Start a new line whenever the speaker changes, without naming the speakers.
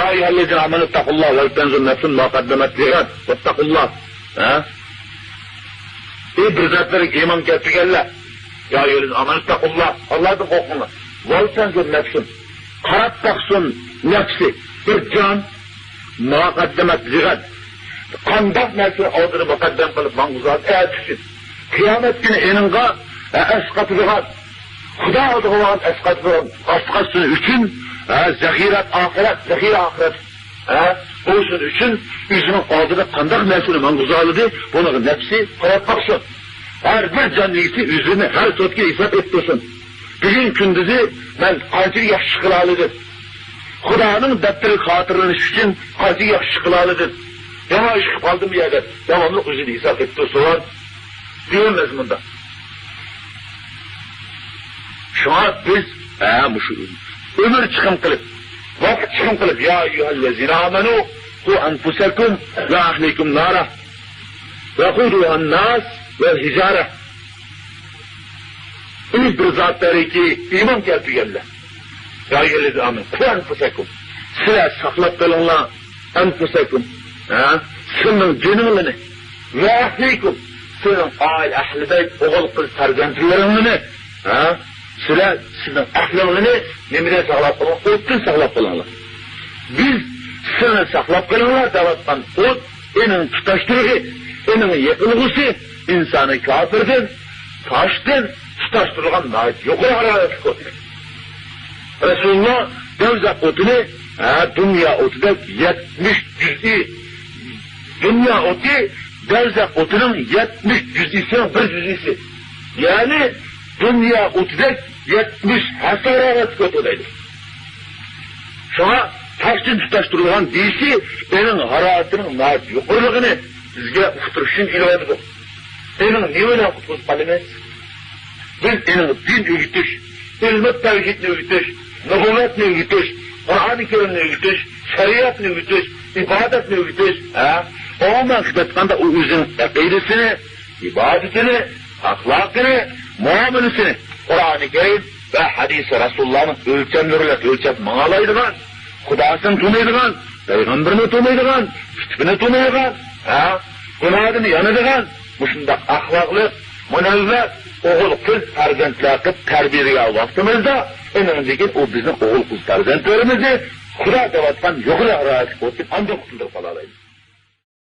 Ya eyyühellezine amenu takullah ve tenzun nefsun muqaddemet liğad ve takullah. Ey bir zatları iman keltirgenler. Ya eyyühellezine amenu takullah. Allah'tan korkunlar. Ve tenzun nefsun. Karab baksın nefsi. Bir can muqaddemet liğad. Kandak nefsini aldırı muqaddem kılıp manguzat elçisin. Kıyamet günü eninga esqatırıgan. Xudo aldığı olan esqatırıgan. Asqatsın üçün zehirat ahiret, zehir ahiret. Olsun üçün yüzünün aldırı kandak nefsini manguzalıdı. Bunun nefsi karab baksın. Her bir canlıysa yüzünü her totki isap ettirsin. Bugün kündüzü ben kancı yaxşı kılalıdır. Xudoning deptiri hatırlanış için kancı yaxşı kılalıdır. Yana işkip aldım bir yerde, devamlı özünü isap ettirsin. Diyor mezmunda. Şu an biz ömür çıkım kılıp, vakit çıkım kılıp, ya eyyühellezine amenu ku enfusekum ve ahlikum nara ve kuduhan nas ve hicare. İlk bir zatları ki iman keltirgenler. Ya eyyühellezine amenu ku enfusekum. Size saklap kalınla enfusekum. Senin canını ve ahlikum. Senin aile ahli oğul kız farzandlarını sizin ahlını nemide saklap kalınlar, otun saklap kalınlar. Biz seni saklap kalınlar davattan ot, enin tutaştırığı, enin yakılıgısı, insanı kafirden, taştan tutaştırılan nait yukarı araya çıkıyor. Resulullah devzak otunu, dünya otuda 70 cüz'i, dünya otu, devzak otunun 70 cüz'isinin bir cüz'isi. Yani dünya otuda 70 hasararası kötüdeydi. Şuna taştan tutaştırılan deyişi, benim hararetinin nait yukarılığını sizge uçturuşun ilavıdır. Benim ne öyle kutuz kalemez? Biz benim din öğütüş, ilmet tevhidini öğütüş, nübüvvetini öğütüş, Kur'an-ı Kerim'ini öğütüş, şeriatını öğütüş, ibadetini öğütüş. Ondan kıbetkanda o özün akidesini, ibadetini, ahlakını, muamelesini, Kur'an-ı Kerim ve hadis-i Resulullah'ın ölçemleriyle ölçep mağalaydıgan, Kudasını tunaydıgan, Peygamberini tunaydıgan, kütübünü tunaydıgan, günahını yanıdıgan, muşundak ahlaklı, münevver, oğul kız farzentlerine terbiyeye vaktimizde, önemli o bizim oğul kız farzentlerimizi Kuda davattan yukarı arası koyup ancak kurtulur kalalıyız.